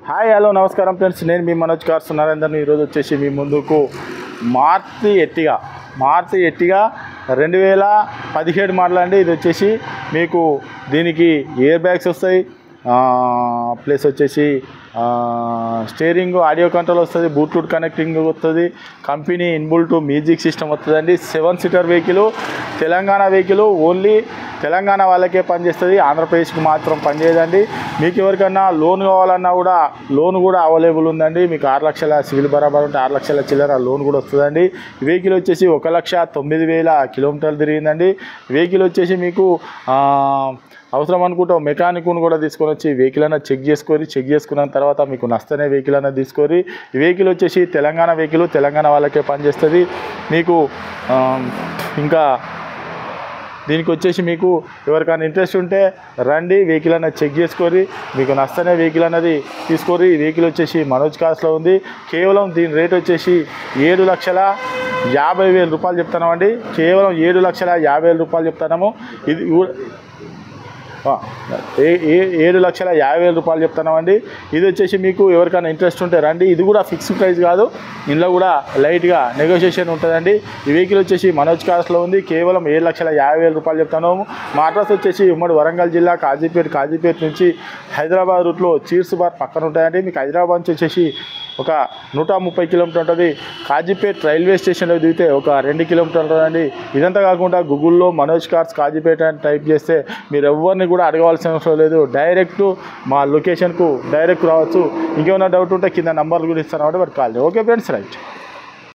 Hi hello నమస్కారం friends, నేను మీ Manoj cars నరేందర్ని. ఈరోజు వచ్చేసి మీ ముందుకు మారుతి ఎర్టిగా 2017 మోడల్ అండి. ఇది వచ్చేసి మీకు దీనికి ఎయిర్ బ్యాగ్స్ వస్తాయి, ప్లస్ వచ్చేసి స్టీరింగ్ ఆడియో కంట్రోల్ వస్తుంది, బ్లూటూత్ కనెక్టింగ్ వస్తుంది, కంపెనీ ఇన్బుల్ట్ మ్యూజిక్ సిస్టమ్ వస్తుందండి. 7 seater vehicle, Telangana vehicle, only Telangana వాళ్ళకే పనిచేస్తుంది, ఆంధ్రప్రదేశ్కి మాత్రం పనిచేయదండి. మీకు ఎవరికన్నా లోన్ కావాలన్నా కూడా లోన్ కూడా అవైలబుల్ ఉందండి. మీకు 6 లక్షల సివిల్ బరాబర్ ఉంటే 6 లక్షల చిల్లర లోన్ కూడా వస్తుందండి. వెహికల్ వచ్చేసి 1,09,000 కిలోమీటర్లు తిరిగిందండి. వెహికల్ వచ్చేసి మీకు అవసరం అనుకుంటాం మెకానిక్ను కూడా తీసుకొని వచ్చి వెహికల్ అన్న చెక్ చేసుకున్న తర్వాత మీకు నష్టనే వెహికల్ అన్న తీసుకొని. ఈ వెహికల్ వచ్చేసి తెలంగాణ వెహికల్, తెలంగాణ వాళ్ళకే పనిచేస్తుంది. మీకు ఇంకా దీనికి వచ్చేసి మీకు ఎవరికైనా ఇంట్రెస్ట్ ఉంటే రండి, వెహికల్ అన్నది చెక్ చేసుకొని మీకు నష్టనే వెహికల్ అన్నది తీసుకొని. ఈ వెహికల్ వచ్చేసి మనోజ్ కార్స్లో ఉంది. కేవలం దీని రేట్ వచ్చేసి 7,50,000 రూపాయలు చెప్తున్నామండి. కేవలం 7,50,000 రూపాయలు చెప్తున్నాము. ఇది 7,50,000 రూపాయలు చెప్తున్నామండి. ఇది వచ్చేసి మీకు ఎవరికైనా ఇంట్రెస్ట్ ఉంటే రండి. ఇది కూడా ఫిక్స్డ్ ప్రైస్ కాదు, ఇందులో కూడా లైట్గా నెగోషియేషన్ ఉంటుందండి. ఈ వెహికల్ వచ్చేసి మనోజ్ కార్స్లో ఉంది. కేవలం 7,50,000 రూపాయలు చెప్తున్నాము. మా అడ్రస్ వచ్చేసి ఉమ్మడి వరంగల్ జిల్లా కాజీపేట నుంచి హైదరాబాద్ రూట్లో చీర్స్ బార్ పక్కన ఉంటాయండి. మీకు హైదరాబాద్ నుంచి వచ్చేసి ఒక 130 కిలోమీటర్ ఉంటుంది. కాజీపేట రైల్వే స్టేషన్లో దిగితే ఒక 2 కిలోమీటర్లు ఉంటుందండి. ఇదంతా కాకుండా గూగుల్లో మనోజ్ కార్స్ కాజీపేట అని టైప్ చేస్తే మీరు ఎవరిని కూడా అడగవలసిన అవసరం లేదు, డైరెక్ట్ మా లొకేషన్కు డైరెక్ట్ రావచ్చు. ఇంకేమైనా డౌట్ ఉంటే కింద నంబర్లు కూడా ఇస్తాను కాబట్టి కాల్ చేయండి. Okay friends, right.